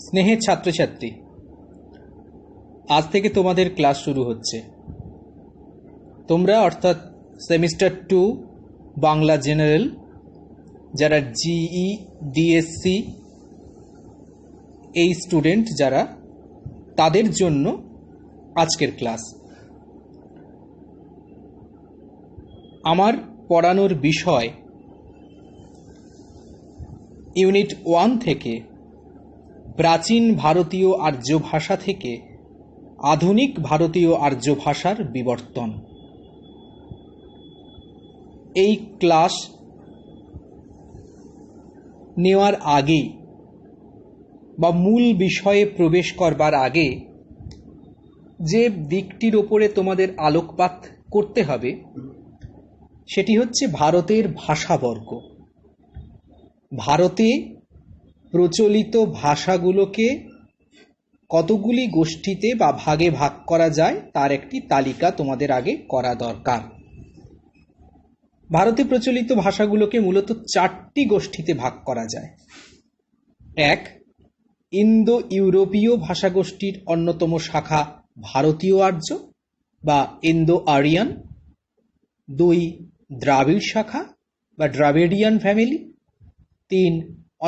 স্নেহের ছাত্রছাত্রী, আজ থেকে তোমাদের ক্লাস শুরু হচ্ছে। তোমরা অর্থাৎ সেমিস্টার 2 বাংলা জেনারেল যারা জিই ডিএসসি এই স্টুডেন্ট যারা, তাদের জন্য আজকের ক্লাস। আমার পড়ানোর বিষয় ইউনিট 1 থেকে প্রাচীন ভারতীয় আর্য ভাষা থেকে আধুনিক ভারতীয় আর্য ভাষার বিবর্তন। এই ক্লাস নেওয়ার আগে বা মূল বিষয়ে প্রবেশ করবার আগে যে দিকটির ওপরে তোমাদের আলোকপাত করতে হবে সেটি হচ্ছে ভারতের ভাষাবর্গ। ভারতে প্রচলিত ভাষাগুলোকে কতগুলি গোষ্ঠীতে বা ভাগে ভাগ করা যায় তার একটি তালিকা তোমাদের আগে করা দরকার। ভারতে প্রচলিত ভাষাগুলোকে মূলত 4টি গোষ্ঠীতে ভাগ করা যায়। 1, ইন্দো ইউরোপীয় ভাষাগোষ্ঠীর অন্যতম শাখা ভারতীয় আর্য বা ইন্দো আরিয়ান। 2, দ্রাবিড় শাখা বা দ্রাবিডিয়ান ফ্যামিলি। 3,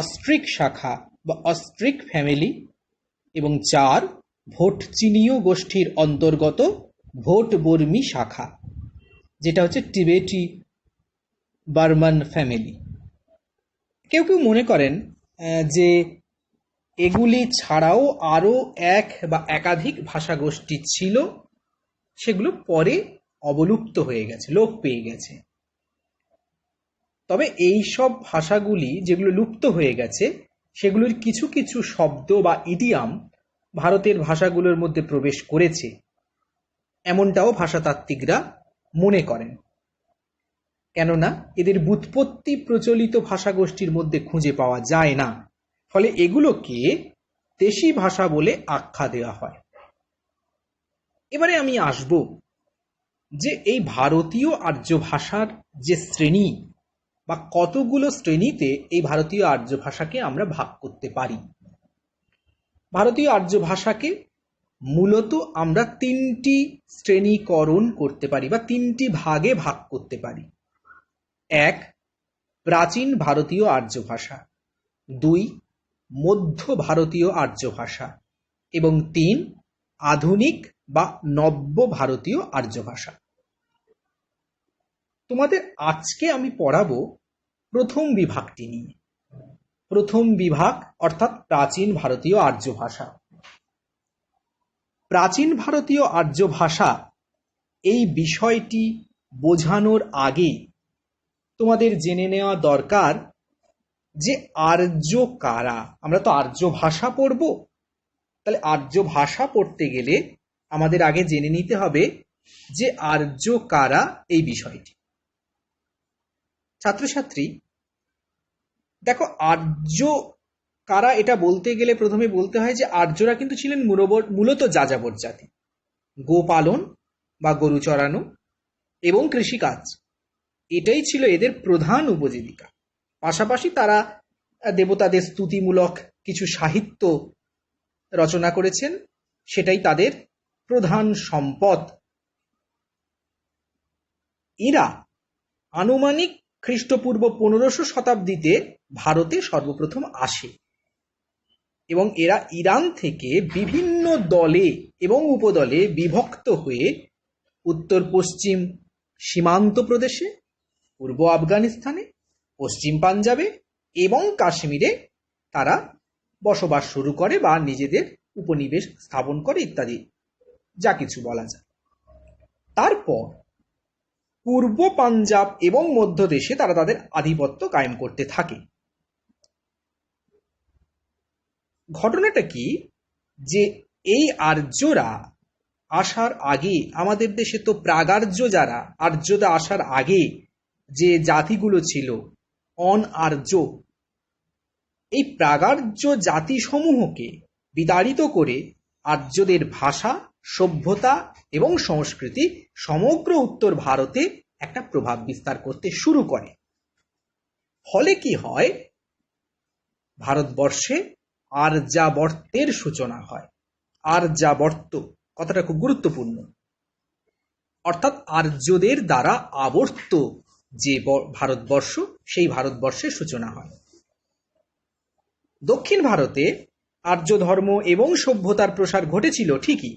অস্ট্রিক শাখা বা অস্ট্রিক ফ্যামিলি। এবং 4, ভোট চীনীয় গোষ্ঠীর অন্তর্গত ভোট বর্মী শাখা, যেটা হচ্ছে টিবেটি বার্মান ফ্যামিলি। কেউ কেউ মনে করেন যে এগুলি ছাড়াও আরও এক বা একাধিক ভাষাগোষ্ঠী ছিল, সেগুলো পরে অবলুপ্ত হয়ে গেছে, লোপ পেয়ে গেছে। তবে এই সব ভাষাগুলি যেগুলো লুপ্ত হয়ে গেছে সেগুলোর কিছু কিছু শব্দ বা ইডিয়াম ভারতের ভাষাগুলোর মধ্যে প্রবেশ করেছে, এমনটাও ভাষাতাত্ত্বিকরা মনে করেন। কেননা এদের ব্যুৎপত্তি প্রচলিত ভাষাগোষ্ঠীর মধ্যে খুঁজে পাওয়া যায় না, ফলে এগুলোকে দেশি ভাষা বলে আখ্যা দেওয়া হয়। এবারে আমি আসব যে এই ভারতীয় আর্য ভাষার যে শ্রেণী বা কতগুলো শ্রেণীতে এই ভারতীয় আর্য ভাষাকে আমরা ভাগ করতে পারি। ভারতীয় আর্য ভাষাকে মূলত আমরা 3টি শ্রেণীকরণ করতে পারি বা 3টি ভাগে ভাগ করতে পারি। 1, প্রাচীন ভারতীয় আর্য ভাষা। 2, মধ্য ভারতীয় আর্য ভাষা। এবং 3, আধুনিক বা নব্য ভারতীয় আর্য ভাষা। তোমাদের আজকে আমি পড়াবো প্রথম বিভাগটি নিয়ে। প্রথম বিভাগ অর্থাৎ প্রাচীন ভারতীয় আর্য ভাষা। প্রাচীন ভারতীয় আর্য ভাষা এই বিষয়টি বোঝানোর আগে তোমাদের জেনে নেওয়া দরকার যে আর্য কারা। আমরা তো আর্য ভাষা পড়ব, তাহলে আর্য ভাষা পড়তে গেলে আমাদের আগে জেনে নিতে হবে যে আর্য কারা এই বিষয়টি। ছাত্রছাত্রী দেখো, আর্য কারা এটা বলতে গেলে প্রথমে বলতে হয় যে আর্যরা কিন্তু ছিলেন মূলত যাযাবর জাতি। গোপালন বা গরু চড়ানো এবং কৃষিকাজ, এটাই ছিল এদের প্রধান উপজীবিকা। পাশাপাশি তারা দেবতাদের স্তুতিমূলক কিছু সাহিত্য রচনা করেছেন, সেটাই তাদের প্রধান সম্পদ। এরা আনুমানিক খ্রিস্টপূর্ব 1500 শতাব্দীতে ভারতে সর্বপ্রথম আসে এবং এরা ইরান থেকে বিভিন্ন দলে এবং উপদলে বিভক্ত হয়ে উত্তর পশ্চিম সীমান্ত প্রদেশে, পূর্ব আফগানিস্তানে, পশ্চিম পাঞ্জাবে এবং কাশ্মীরে তারা বসবাস শুরু করে বা নিজেদের উপনিবেশ স্থাপন করে ইত্যাদি, যা কিছু বলা যায়। তারপর পূর্ব পাঞ্জাব এবং মধ্য দেশে তারা তাদের আধিপত্য কায়েম করতে থাকে। ঘটনাটা কি যে এই আর্যরা আসার আগে আমাদের দেশে তো প্রাগার্য যারা, আর্যরা আসার আগে যে জাতিগুলো ছিল অন আর্য, এই প্রাগার্য জাতিসমূহকে বিতাড়িত করে আর্যদের ভাষা, সভ্যতা এবং সংস্কৃতি সমগ্র উত্তর ভারতে একটা প্রভাব বিস্তার করতে শুরু করে। ফলে কি হয়, ভারতবর্ষে আর্যাবর্তের সূচনা হয়। আর্যাবর্ত কথাটা খুব গুরুত্বপূর্ণ, অর্থাৎ আর্যদের দ্বারা আবর্ত যে ভারতবর্ষ, সেই ভারতবর্ষের সূচনা হয়। দক্ষিণ ভারতে আর্য ধর্ম এবং সভ্যতার প্রসার ঘটেছিল ঠিকই,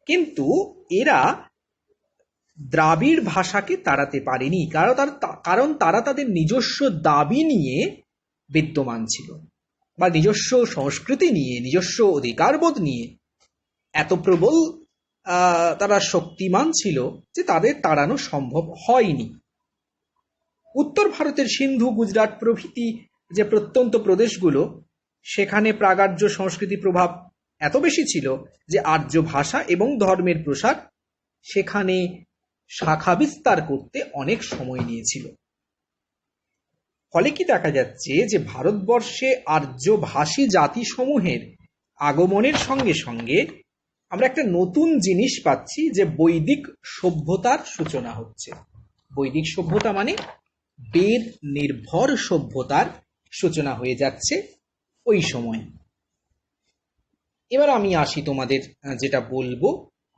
কিন্তু এরা দ্রাবিড় ভাষাকে তাড়াতে পারেনি, কারণ তারা তাদের নিজস্ব দাবি নিয়ে বিদ্যমান ছিল, বা নিজস্ব সংস্কৃতি নিয়ে, নিজস্ব অধিকারবোধ নিয়ে এত প্রবল তারা শক্তিমান ছিল যে তাদের তাড়ানো সম্ভব হয়নি। উত্তর ভারতের সিন্ধু, গুজরাট প্রভৃতি যে প্রত্যন্ত প্রদেশগুলো, সেখানে প্রাগার্য সংস্কৃতি প্রভাব এত বেশি ছিল যে আর্য ভাষা এবং ধর্মের প্রসার সেখানে শাখা বিস্তার করতে অনেক সময় নিয়েছিল। ফলে কি দেখা যাচ্ছে যে ভারতবর্ষে আর্য ভাষী জাতিসমূহের আগমনের সঙ্গে সঙ্গে আমরা একটা নতুন জিনিস পাচ্ছি, যে বৈদিক সভ্যতার সূচনা হচ্ছে। বৈদিক সভ্যতা মানে বেদ নির্ভর সভ্যতার সূচনা হয়ে যাচ্ছে ওই সময়। এবার আমি আসি তোমাদের যেটা বলবো,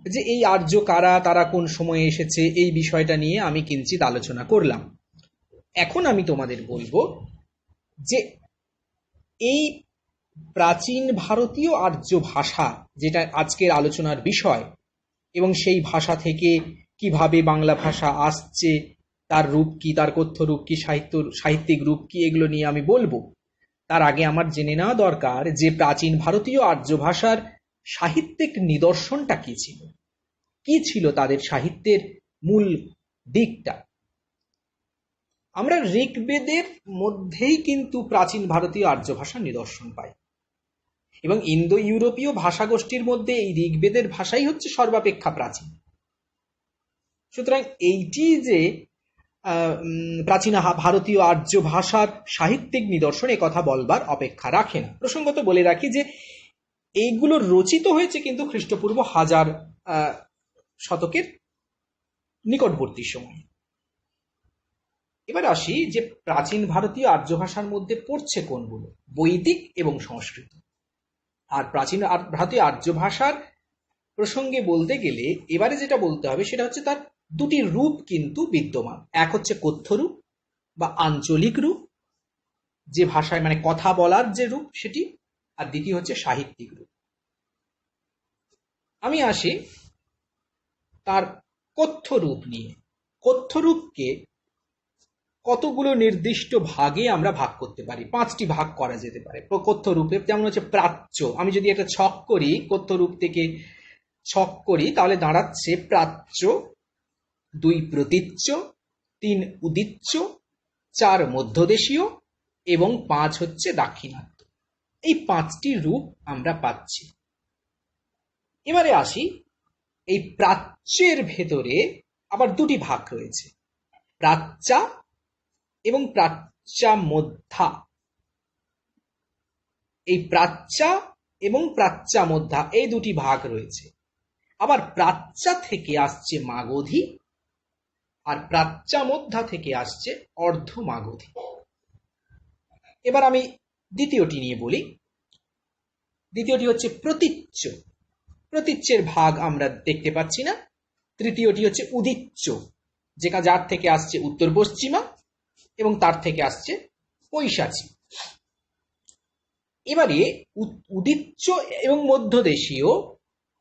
যে এই আর্য কারা, তারা কোন সময়ে এসেছে, এই বিষয়টা নিয়ে আমি কিঞ্চিত আলোচনা করলাম। এখন আমি তোমাদের বলবো যে এই প্রাচীন ভারতীয় আর্য ভাষা, যেটা আজকের আলোচনার বিষয়, এবং সেই ভাষা থেকে কিভাবে বাংলা ভাষা আসছে, তার রূপ কি, তার কথ্য রূপ কি, সাহিত্যিক রূপ কি, এগুলো নিয়ে আমি বলবো। তার আগে আমার জেনে নেওয়া দরকার যে প্রাচীন ভারতীয় আর্য ভাষার সাহিত্যিক নিদর্শনটা কি ছিল, কি ছিল তাদের সাহিত্যের মূল দিকটা। আমরা ঋগ্বেদের মধ্যেই কিন্তু প্রাচীন ভারতীয় আর্য ভাষার নিদর্শন পাই, এবং ইন্দো ইউরোপীয় ভাষাগোষ্ঠীর মধ্যে এই ঋগ্বেদের ভাষাই হচ্ছে সর্বাপেক্ষা প্রাচীন। সুতরাং এইটি যে প্রাচীন ভারতীয় আর্য ভাষার সাহিত্যিক নিদর্শন, এ কথা বলবার অপেক্ষা রাখে না। প্রসঙ্গত বলে রাখি যে এইগুলো রচিত হয়েছে কিন্তু খ্রিস্টপূর্ব 1000 শতকের নিকটবর্তী সময়। এবার আসি যে প্রাচীন ভারতীয় আর্য ভাষার মধ্যে পড়ছে কোনগুলো, বৈদিক এবং সংস্কৃত। আর প্রাচীন ভারতীয় আর্য ভাষার প্রসঙ্গে বলতে গেলে এবারে যেটা বলতে হবে সেটা হচ্ছে তার দুটি রূপ কিন্তু বিদ্যমান। এক হচ্ছে কথ্য রূপ বা আঞ্চলিক রূপ, যে ভাষায় মানে কথা বলার যে রূপ সেটি, আর দ্বিতীয় হচ্ছে সাহিত্যিক রূপ। আমি আসি তার কথ্য রূপ নিয়ে। কথ্য রূপকে কতগুলো নির্দিষ্ট ভাগে আমরা ভাগ করতে পারি, 5টি ভাগ করা যেতে পারে কথ্য রূপে। যেমন হচ্ছে প্রাচ্য। আমি যদি একটা ছক করি, কথ্য রূপ থেকে ছক করি, তাহলে দাঁড়াচ্ছে প্রাচ্য, 2 প্রতীচ্য, 3 উদিচ্য, 4 মধ্যদেশীয় এবং 5 হচ্ছে দাক্ষিণাত্য। এই 5টি রূপ আমরা পাচ্ছি। এবারে আসি, এই প্রাচ্যের ভেতরে আবার 2টি ভাগ রয়েছে, প্রাচ্যা এবং প্রাচ্যা মধ্যা। এই প্রাচ্যা এবং প্রাচ্যা মধ্যা এই 2টি ভাগ রয়েছে। আবার প্রাচ্যা থেকে আসছে মাগধী, আর প্রাচ্যা মধ্যা থেকে আসছে অর্ধ মাগধী। এবার আমি দ্বিতীয়টি নিয়ে বলি। দ্বিতীয়টি হচ্ছে প্রতীচ্য। প্রতীচ্যের ভাগ আমরা দেখতে পাচ্ছি না। তৃতীয়টি হচ্ছে উদিচ্য, যার থেকে আসছে উত্তর পশ্চিমা এবং তার থেকে আসছে পৈশাচী। এবারে উদিচ্য এবং মধ্যদেশীয়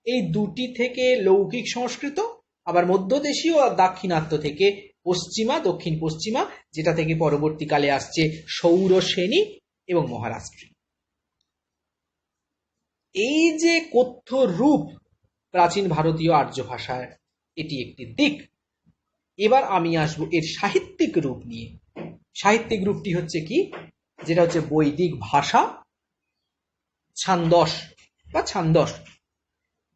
এই 2টি থেকে লৌকিক সংস্কৃত, আবার মধ্যদেশীয় আর দাক্ষিণাত্য থেকে পশ্চিমা, দক্ষিণ পশ্চিমা, যেটা থেকে পরবর্তীকালে আসছে সৌরসেনী এবং মহারাষ্ট্রী। এই যে কথ্য রূপ প্রাচীন ভারতীয় আর্য ভাষার, এটি একটি দিক। এবার আমি আসবো এর সাহিত্যিক রূপ নিয়ে। সাহিত্যিক রূপটি হচ্ছে কি, যেটা হচ্ছে বৈদিক ভাষা, ছান্দস বা ছান্দস।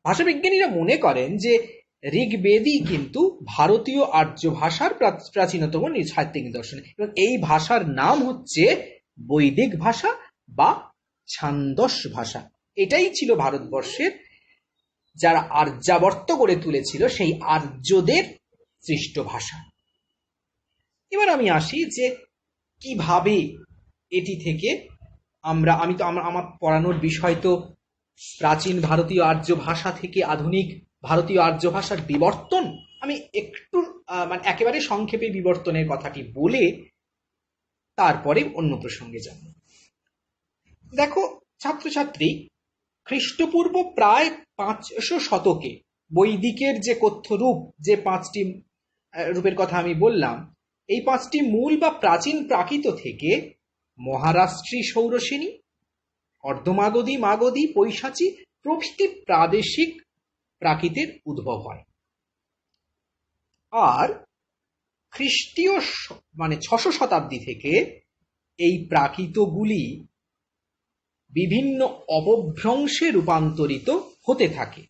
ভাষাবিজ্ঞানীরা মনে করেন যে ঋগ্বেদই কিন্তু ভারতীয় আর্য ভাষার প্রাচীনতম সাহিত্যিক নিদর্শন, এবং এই ভাষার নাম হচ্ছে বৈদিক ভাষা বা ছান্দস ভাষা। এটাই ছিল ভারতবর্ষের যারা আর্যাবর্ত গড়ে তুলেছিল সেই আর্যদের সৃষ্ট ভাষা। এবার আমি আসি যে কিভাবে এটি থেকে আমার পড়ানোর বিষয় তো প্রাচীন ভারতীয় আর্য ভাষা থেকে আধুনিক ভারতীয় আর্য ভাষার বিবর্তন। আমি একটু মানে একেবারে সংক্ষেপে বিবর্তনের কথাটি বলে তারপরে অন্য প্রসঙ্গে যাব। দেখো ছাত্রছাত্রী, খ্রিস্টপূর্ব প্রায় 500 শতকে বৈদিকের যে কথ্য রূপ, যে 5টি রূপের কথা আমি বললাম, এই 5টি মূল বা প্রাচীন প্রাকৃত থেকে মহারাষ্ট্রী সৌরসেনী, অর্ধমাগধী, মাগধী, পৈশাচী প্রভৃতি প্রাদেশিক প্রাকৃতের উদ্ভব হয়। আর খ্রিস্টীয় মানে 600 শতাব্দী থেকে এই প্রাকৃতগুলি বিভিন্ন অপভ্রংশে রূপান্তরিত হতে থাকে।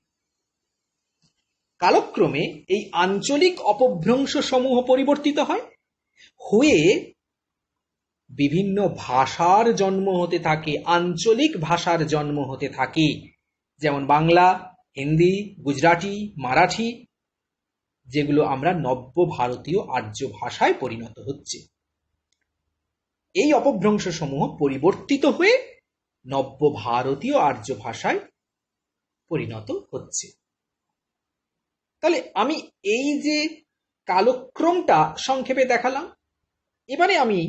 কালক্রমে এই আঞ্চলিক অপভ্রংশ সমূহ পরিবর্তিত হয়, হয়ে বিভিন্ন ভাষার জন্ম হতে থাকে, আঞ্চলিক ভাষার জন্ম হতে থাকে, যেমন বাংলা, হিন্দি, গুজরাটি, মারাঠি, যেগুলো আমরা নব্য ভারতীয় আর্য ভাষায় পরিণত হচ্ছে। এই অপভ্রংশ সমূহ পরিবর্তিত হয়ে নব্য ভারতীয় আর্য ভাষায় পরিণত হচ্ছে। তাহলে আমি এই যে কালক্রমটা সংক্ষেপে দেখালাম, এবারে আমি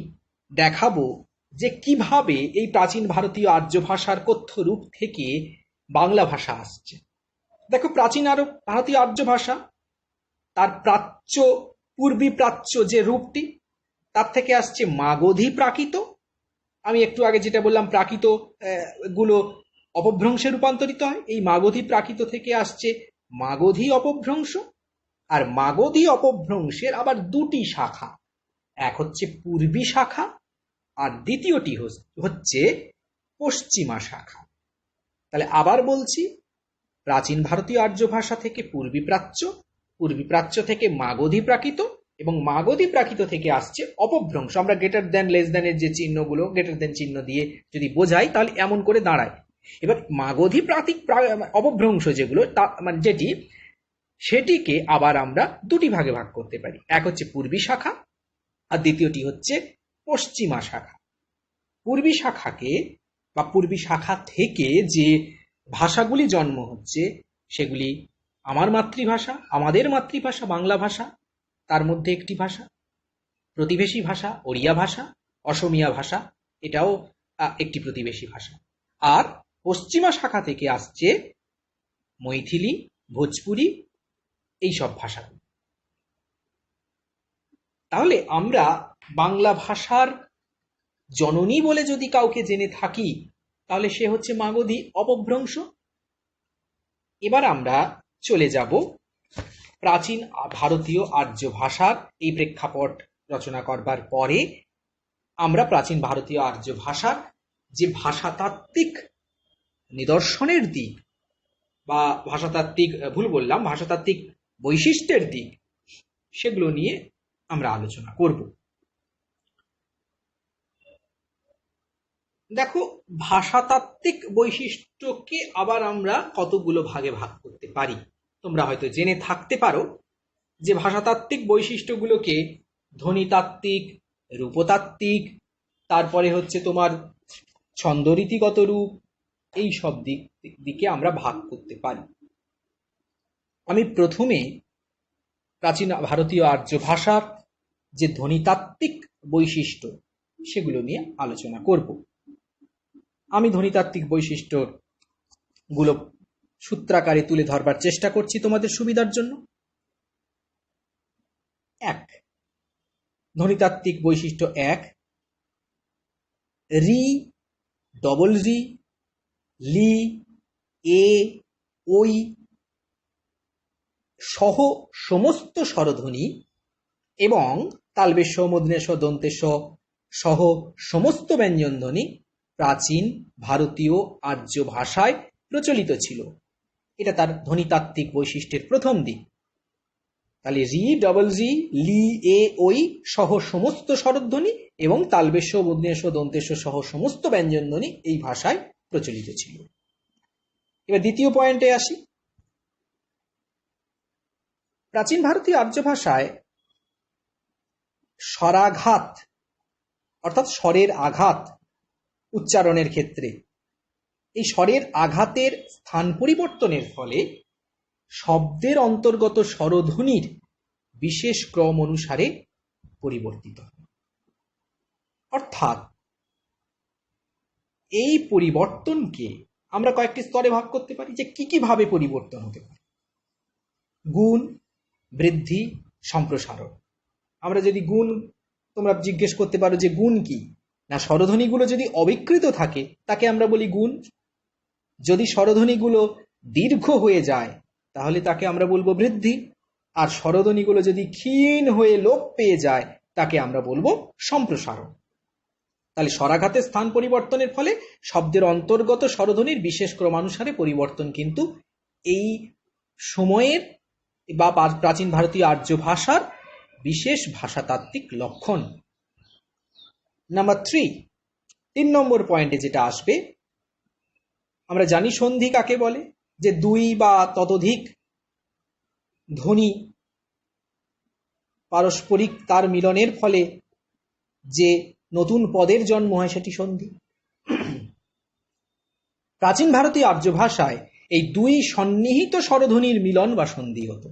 দেখাবো যে কিভাবে এই প্রাচীন ভারতীয় আর্য ভাষার কথ্য রূপ থেকে বাংলা ভাষা আসছে। দেখো, প্রাচীন ভারতীয় আর্য ভাষা তার প্রাচ্য, পূর্বী প্রাচ্য যে রূপটি, তার থেকে আসছে মাগধী প্রাকৃত। আমি একটু আগে যেটা বললাম, প্রাকৃত গুলো অপভ্রংশে রূপান্তরিত হয়, এই মাগধী প্রাকৃত থেকে আসছে মাগধী অপভ্রংশ। আর মাগধী অপভ্রংশের আবার দুটি শাখা, এক হচ্ছে পূর্বী শাখা আর দ্বিতীয়টি হচ্ছে পশ্চিমা শাখা। তাহলে আবার বলছি, প্রাচীন ভারতীয় আর্য ভাষা থেকে পূর্বী প্রাচ্য, পূর্বী প্রাচ্য থেকে মাগধী প্রাকৃত, এবং মাগধী প্রাকৃত থেকে আসছে অপভ্রংশ। আমরা গ্রেটার দেন, লেস দেনের যে চিহ্নগুলো, গ্রেটার দেন চিহ্ন দিয়ে যদি বোঝাই তাহলে এমন করে দাঁড়ায়। এবার মাগধী অপভ্রংশ যেগুলো, মানে যেটি, সেটিকে আবার আমরা দুটি ভাগে ভাগ করতে পারি, এক হচ্ছে পূর্বী শাখা আর দ্বিতীয়টি হচ্ছে পশ্চিমা শাখা। পূর্বী শাখাকে বা পূর্বী শাখা থেকে যে ভাষাগুলি জন্ম হচ্ছে সেগুলি আমার মাতৃভাষা, আমাদের মাতৃভাষা বাংলা ভাষা, তার মধ্যে একটি ভাষা, প্রতিবেশী ভাষা ওড়িয়া ভাষা, অসমিয়া ভাষা, এটাও একটি প্রতিবেশী ভাষা। আর পশ্চিমা শাখা থেকে আসছে মৈথিলি, ভোজপুরি, এইসব ভাষাগুলো। তাহলে আমরা বাংলা ভাষার জননী বলে যদি কাউকে জেনে থাকি, তাহলে সে হচ্ছে মাগধী অপভ্রংশ। এবার আমরা চলে যাব প্রাচীন ভারতীয় আর্য ভাষার এই প্রেক্ষাপট রচনা করবার পরে আমরা প্রাচীন ভারতীয় আর্য ভাষার যে ভাষাতাত্ত্বিক নিদর্শনের দিক বা ভাষাতাত্ত্বিক, ভুল বললাম, ভাষাতাত্ত্বিক বৈশিষ্ট্যের দিক, সেগুলো নিয়ে আমরা আলোচনা করব। দেখো, ভাষাতাত্ত্বিক বৈশিষ্ট্যকে আবার আমরা কতগুলো ভাগে ভাগ করতে পারি। তোমরা হয়তো জেনে থাকতে পারো যে ভাষাতাত্ত্বিক বৈশিষ্ট্যগুলোকে ধ্বনিতাত্ত্বিক, রূপতাত্ত্বিক, তারপরে হচ্ছে তোমার ছন্দরীতিগত রূপ, এই সব দিকে আমরা ভাগ করতে পারি। আমি প্রথমে প্রাচীন ভারতীয় আর্য ভাষার যে ধ্বনিতাত্ত্বিক বৈশিষ্ট্য সেগুলো নিয়ে আলোচনা করব। আমি ধ্বনিতাত্ত্বিক বৈশিষ্ট্যগুলো সূত্রাকারে তুলে ধরবার চেষ্টা করছি তোমাদের সুবিধার জন্য। এক, ধ্বনিতাত্ত্বিক বৈশিষ্ট্য এক, রি, ডবল রি, লি, এ, ওই সহ সমস্ত স্বরধ্বনি এবং তালবেশ, মূর্ধন্য দন্তেশ সহ সমস্ত ব্যঞ্জনধ্বনি প্রাচীন ভারতীয় আর্য ভাষায় প্রচলিত ছিল। এটা তার ধ্বনিতাত্ত্বিক বৈশিষ্ট্যের প্রথম দিক। তাহলে রি, ডবল রি, লি, এ, ওই সহ সমস্ত স্বরধ্বনি এবং তালবেশ, মূর্ধন্য দন্তেশ সহ সমস্ত ব্যঞ্জনধ্বনি এই ভাষায় প্রচলিত ছিল। এবার দ্বিতীয় পয়েন্টে আসি। প্রাচীন ভারতীয় আর্য ভাষায় স্বরাঘাত অর্থাৎ স্বরের আঘাত উচ্চারণের ক্ষেত্রে এই স্বরের আঘাতের স্থান পরিবর্তনের ফলে শব্দের অন্তর্গত স্বরধ্বনির বিশেষ ক্রম অনুসারে পরিবর্তিত হয়। অর্থাৎ এই পরিবর্তনকে আমরা কয়েকটি স্তরে ভাগ করতে পারি যে কি কি ভাবে পরিবর্তন হতে পারে। গুণ, বৃদ্ধি, সম্প্রসারণ। আমরা যদি গুণ, তোমরা জিজ্ঞেস করতে পারো যে গুণ কি, না স্বরধ্বনিগুলো যদি অবিকৃত থাকে তাকে আমরা বলি গুণ। যদি স্বরধ্বনিগুলো দীর্ঘ হয়ে যায় তাহলে তাকে আমরা বলবো বৃদ্ধি। আর স্বরধ্বনিগুলো যদি ক্ষীণ হয়ে লোপ পেয়ে যায় তাকে আমরা বলবো সম্প্রসারণ। তাহলে স্বরাঘাতের স্থান পরিবর্তনের ফলে শব্দের অন্তর্গত স্বরধ্বনির বিশেষ ক্রমানুসারে পরিবর্তন কিন্তু এই সময়ের বা প্রাচীন ভারতীয় আর্য ভাষার বিশেষ ভাষাতাত্ত্বিক লক্ষণ। নাম্বার 3 নম্বর পয়েন্টে যেটা আসবে, আমরা জানি সন্ধি কাকে বলে, যে দুই বা ততোধিক ধ্বনি পারস্পরিক তার মিলনের ফলে যে নতুন পদের জন্ম হয় সেটি সন্ধি। প্রাচীন ভারতীয় আর্য ভাষায় এই দুই সন্নিহিত স্বরধ্বনির মিলন বা সন্ধি হতো।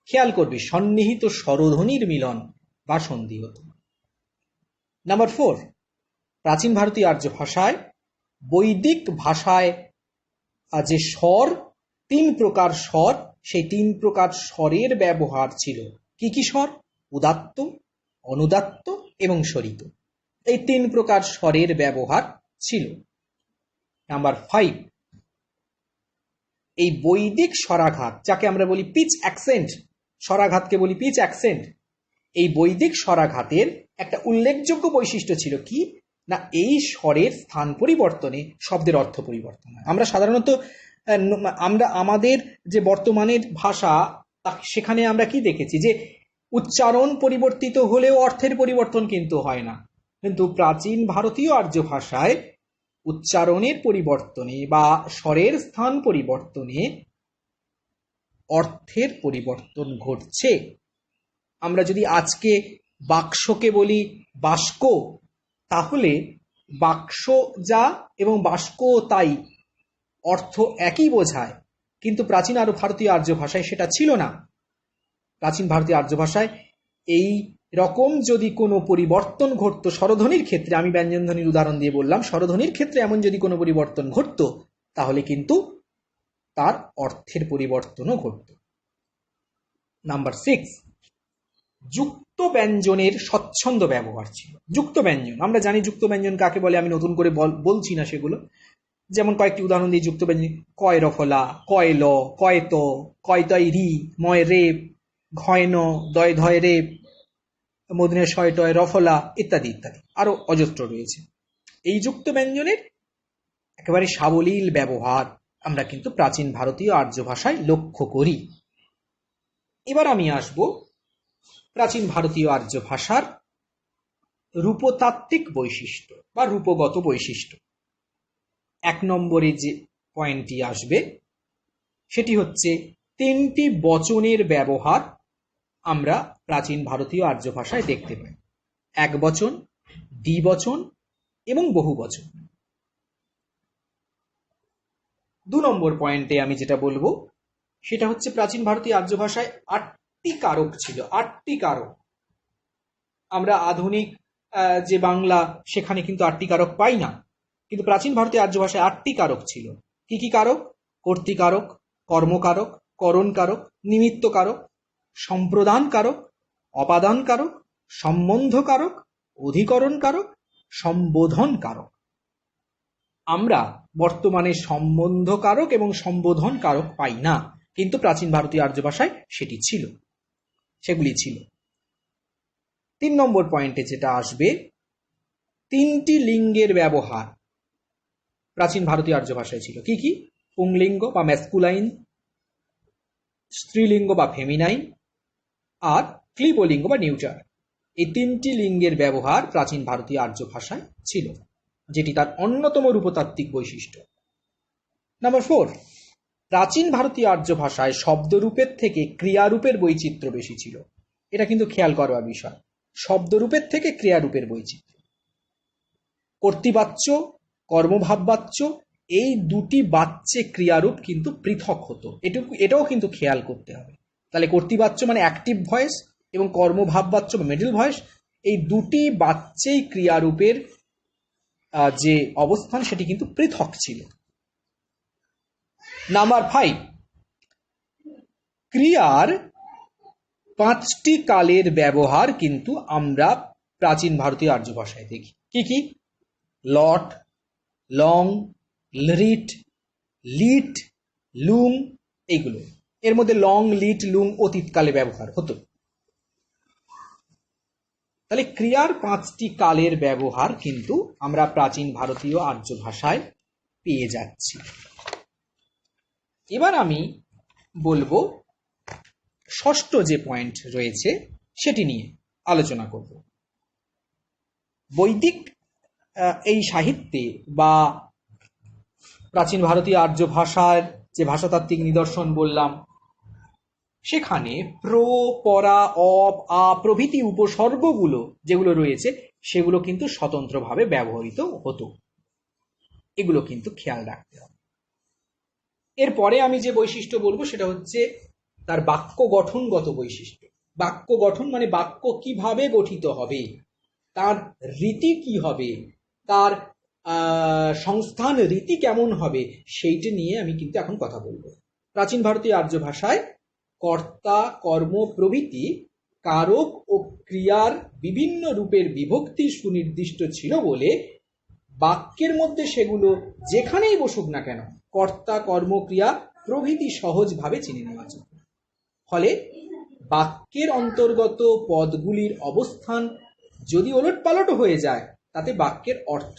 খেয়াল করবি, সন্নিহিত স্বরধ্বনির মিলন বা সন্ধি হতো। নাম্বার 4, প্রাচীন ভারতীয় আর্য ভাষায় বৈদিক ভাষায় যে স্বর, 3 প্রকার স্বর, সেই 3 প্রকার স্বরের ব্যবহার ছিল। কি কি স্বর? উদাত্ত, অনুদাত্ত এবং স্বরিত। এই 3 প্রকার স্বরের ব্যবহার ছিল। নাম্বার 5, এই বৈদিক স্বরাঘাত, যাকে আমরা বলি পিচ অ্যাকসেন্ট, স্বরাঘাতকে বলি পিচ অ্যাকসেন্ট, এই বৈদিক স্বরাঘাতের একটা উল্লেখযোগ্য বৈশিষ্ট্য ছিল কি, না এই স্বরের স্থান পরিবর্তনে শব্দের অর্থ পরিবর্তন হয়। আমরা সাধারণত আমাদের যে বর্তমানের ভাষা সেখানে আমরা কি দেখেছি, যে উচ্চারণ পরিবর্তিত হলেও অর্থের পরিবর্তন কিন্তু হয় না। কিন্তু প্রাচীন ভারতীয় আর্য ভাষায় উচ্চারণের পরিবর্তনে বা স্বরের স্থান পরিবর্তনে অর্থের পরিবর্তন ঘটছে। আমরা যদি আজকে বাক্সকে বলি বাস্ক, তাহলে বাক্স যা এবং বাস্ক তাই অর্থ একই বোঝায়, কিন্তু প্রাচীন ভারতীয় আর্য ভাষায় সেটা ছিল না। প্রাচীন ভারতীয় আর্য ভাষায় এই রকম যদি কোনো পরিবর্তন ঘটতো স্বরধ্বনির ক্ষেত্রে, আমি ব্যঞ্জনধ্বনির উদাহরণ দিয়ে বললাম, স্বরধ্বনির ক্ষেত্রে এমন যদি কোনো পরিবর্তন ঘটতো তাহলে কিন্তু তার অর্থের পরিবর্তনও ঘটত। নাম্বার 6, যুক্ত ব্যঞ্জনের স্বচ্ছন্দ ব্যবহার ছিল। যুক্ত ব্যঞ্জন, আমরা জানি যুক্ত ব্যঞ্জন কাকে বলে, আমি নতুন করে বলছি না সেগুলো। যেমন কয়েকটি উদাহরণ দিই যুক্ত ব্যঞ্জন: কয় রফলা, কয় ল, কয়ত, কয়তয় রি, ময় রেপ, ঘয়ন, দয় ধয় রেপ, মদিনে শয়টয় রফলা ইত্যাদি ইত্যাদি, আরো অজস্র রয়েছে। এই যুক্ত ব্যঞ্জনের একেবারে সাবলীল ব্যবহার আমরা কিন্তু প্রাচীন ভারতীয় আর্য ভাষায় লক্ষ্য করি। এবার আমি আসব প্রাচীন ভারতীয় আর্য ভাষার রূপতাত্ত্বিক বৈশিষ্ট্য বা রূপগত বৈশিষ্ট্য। 1 নম্বরে যে পয়েন্টটি আসবে সেটি হচ্ছে 3টি বচনের ব্যবহার আমরা প্রাচীন ভারতীয় আর্য ভাষায় দেখতে পাই: একবচন, দ্বিবচন এবং বহুবচন। 2 নম্বর পয়েন্টে আমি যেটা বলবো সেটা হচ্ছে প্রাচীন ভারতীয় আর্য ভাষায় 8টি কারক ছিল। 8টি কারক। আমরা আধুনিক যে বাংলা সেখানে কিন্তু 8টি কারক পাই না, কিন্তু প্রাচীন ভারতীয় আর্য ভাষায় 8টি কারক ছিল। কি কি কারক? কর্তৃকারক, কর্মকারক, করণকারক, নিমিত্ত কারক, সম্প্রদান কারক, অপাদান কারক, সম্বন্ধ কারক, অধিকরণ কারক, সম্বোধন কারক। আমরা বর্তমানে সম্বন্ধ কারক এবং সম্বোধন কারক পাই না, কিন্তু প্রাচীন ভারতীয় আর্য ভাষায় সেগুলি ছিল। 3 নম্বর পয়েন্টে যেটা আসবে, 3টি লিঙ্গের ব্যবহার প্রাচীন ভারতীয় আর্য ভাষায় ছিল। কি কি? পুংলিঙ্গ বা ম্যাসকুলাইন, স্ত্রীলিঙ্গ বা ফেমিনাইন, আর ক্লিবলিঙ্গ বা নিউটার। এই 3টি লিঙ্গের ব্যবহার প্রাচীন ভারতীয় আর্য ভাষায় ছিল, যেটি তার অন্যতম রূপতাত্ত্বিক বৈশিষ্ট্য। নাম্বার 4, প্রাচীন ভারতীয় আর্য ভাষায় শব্দরূপের থেকে ক্রিয়ারূপের বৈচিত্র্য বেশি ছিল। এটা কিন্তু খেয়াল করবার বিষয়, শব্দরূপের থেকে ক্রিয়ারূপের বৈচিত্র্য। কর্তৃবাচ্য কর্মভাববাচ্য, এই দুটি বাচ্চে ক্রিয়ারূপ কিন্তু পৃথক হতো। এটাও কিন্তু খেয়াল করতে হবে। তাহলে কর্তৃবাচ্য মানে অ্যাক্টিভ ভয়েস এবং কর্মভাববাচ্য বা মিডল ভয়েস, এই দুটি বাচ্চেই ক্রিয়ারূপের যে অবস্থান সেটি কিন্তু পৃথক ছিল। নাম্বার 5, ক্রিয়ার 5টি কালের ব্যবহার কিন্তু আমরা প্রাচীন ভারতীয় আর্য ভাষায় দেখি। কি কি? লট, লং, লিট, লিট, লুং, এইগুলো। এর মধ্যে লং, লিট, লুং অতীতকালে ব্যবহার হতো। তাহলে ক্রিয়ার 5টি কালের ব্যবহার কিন্তু আমরা প্রাচীন ভারতীয় আর্য ভাষায় পেয়ে যাচ্ছি। এবার আমি বলবো ষষ্ঠ যে পয়েন্ট রয়েছে সেটি নিয়ে আলোচনা করব। বৈদিক এই সাহিত্যে বা প্রাচীন ভারতীয় আর্য ভাষার যে ভাষাতাত্ত্বিক নিদর্শন বললাম, সেখানে প্র, পরা, অপ, আ প্রভৃতি উপসর্গগুলো যেগুলো রয়েছে সেগুলো কিন্তু স্বতন্ত্রভাবে ব্যবহৃত হতো। এগুলো কিন্তু খেয়াল রাখতে হবে। এরপরে আমি যে বৈশিষ্ট্য বলবো সেটা হচ্ছে তার বাক্য গঠনগত বৈশিষ্ট্য। বাক্য গঠন মানে বাক্য কিভাবে গঠিত হবে, তার রীতি কি হবে, তার সংস্থান রীতি কেমন হবে, সেইটা নিয়ে আমি কিন্তু এখন কথা বলবো। প্রাচীন ভারতীয় আর্য ভাষায় কর্তা, কর্ম প্রভৃতি কারক ও ক্রিয়ার বিভিন্ন রূপের বিভক্তি সুনির্দিষ্ট ছিল বলে বাক্যের মধ্যে সেগুলো যেখানেই বসুক না কেন কর্তা, কর্ম, ক্রিয়া প্রভৃতি সহজভাবে চিনে নেওয়া যায়। ফলে বাক্যের অন্তর্গত পদগুলির অবস্থান যদি ওলটপালট হয়ে যায় তাতে বাক্যের অর্থ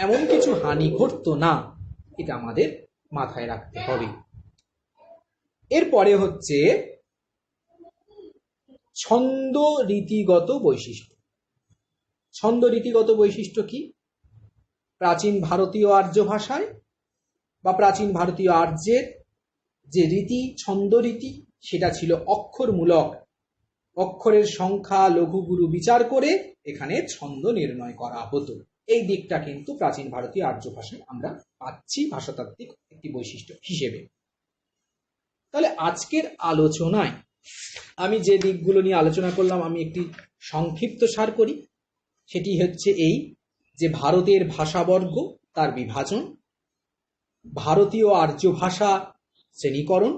এমন কিছু হানি ঘটতো না, এটা আমাদের মাথায় রাখতে হবে। এরপরে হচ্ছে ছন্দ রীতিগত বৈশিষ্ট্য। ছন্দ রীতিগত বৈশিষ্ট্য কি? প্রাচীন ভারতীয় আর্য ভাষায় বা প্রাচীন ভারতীয় আর্যের যে রীতি, ছন্দ রীতি, সেটা ছিল অক্ষরমূলক। অক্ষরের সংখ্যা, লঘু গুরু বিচার করে এখানে ছন্দ নির্ণয় করা হতো। এই দিকটা কিন্তু প্রাচীন ভারতীয় আর্য ভাষায় আমরা পাচ্ছি ভাষাতাত্ত্বিক একটি বৈশিষ্ট্য হিসেবে। তাহলে আজকের আলোচনায় আমি যে দিকগুলো নিয়ে আলোচনা করলাম আমি একটি সংক্ষিপ্ত সার করি। সেটি হচ্ছে এই যে ভারতের ভাষাবর্গ, তার বিভাজন, ভারতীয় আর্য ভাষা শ্রেণীকরণ,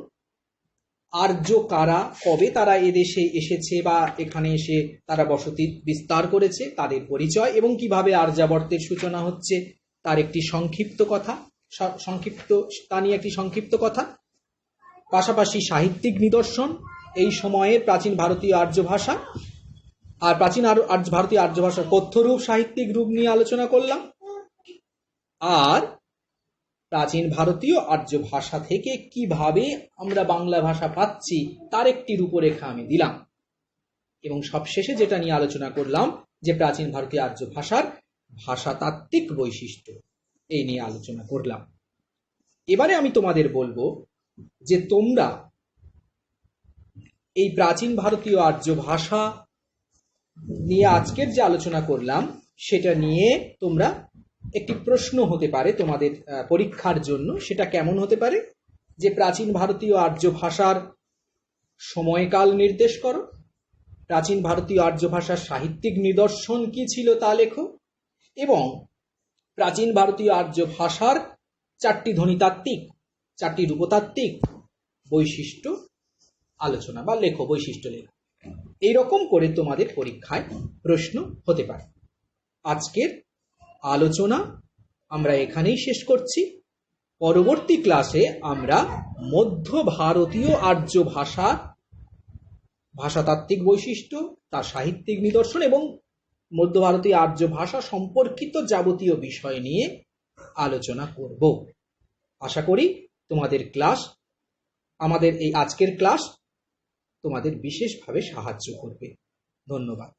আর্য কারা, কবে তারা এদেশে এসেছে বা এখানে এসে তারা বসতি বিস্তার করেছে, তাদের পরিচয় এবং কিভাবে আর্যাবর্তের সূচনা হচ্ছে তার একটি তা নিয়ে একটি সংক্ষিপ্ত কথা। পাশাপাশি সাহিত্যিক নিদর্শন, এই সময়ের প্রাচীন ভারতীয় আর্য ভাষা আর প্রাচীন ভারতীয় আর্য ভাষার কথ্যরূপ, সাহিত্যিক রূপ নিয়ে আলোচনা করলাম। আর প্রাচীন ভারতীয় আর্য ভাষা থেকে কিভাবে আমরা বাংলা ভাষা পাচ্ছি তার একটি রূপরেখা আমি দিলাম। এবং সবশেষে যেটা নিয়ে আলোচনা করলাম যে প্রাচীন ভারতীয় আর্য ভাষার ভাষাতাত্ত্বিক বৈশিষ্ট্য, এই নিয়ে আলোচনা করলাম। এবারে আমি তোমাদের বলবো যে তোমরা এই প্রাচীন ভারতীয় আর্য ভাষা নিয়ে আজকের যে আলোচনা করলাম সেটা নিয়ে তোমরা একটি প্রশ্ন হতে পারে তোমাদের পরীক্ষার জন্য। সেটা কেমন হতে পারে? যে প্রাচীন ভারতীয় আর্য ভাষার সময়কাল নির্দেশ করো, প্রাচীন ভারতীয় আর্য ভাষার সাহিত্যিক নিদর্শন কি ছিল তা লেখো, এবং প্রাচীন ভারতীয় আর্য ভাষার 4টি ধ্বনিতাত্ত্বিক, 4টি রূপতাত্ত্বিক বৈশিষ্ট্য আলোচনা বা লেখো, বৈশিষ্ট্য লেখো। এইরকম করে তোমাদের পরীক্ষায় প্রশ্ন হতে পারে। আজকের আলোচনা আমরা এখানেই শেষ করছি। পরবর্তী ক্লাসে আমরা মধ্য ভারতীয় আর্য ভাষা, ভাষাতাত্ত্বিক বৈশিষ্ট্য, তার সাহিত্যিক নিদর্শন এবং মধ্য ভারতীয় আর্য ভাষা সম্পর্কিত যাবতীয় বিষয় নিয়ে আলোচনা করব। আশা করি তোমাদের ক্লাস, আমাদের এই আজকের ক্লাস তোমাদের বিশেষভাবে সাহায্য করবে। ধন্যবাদ।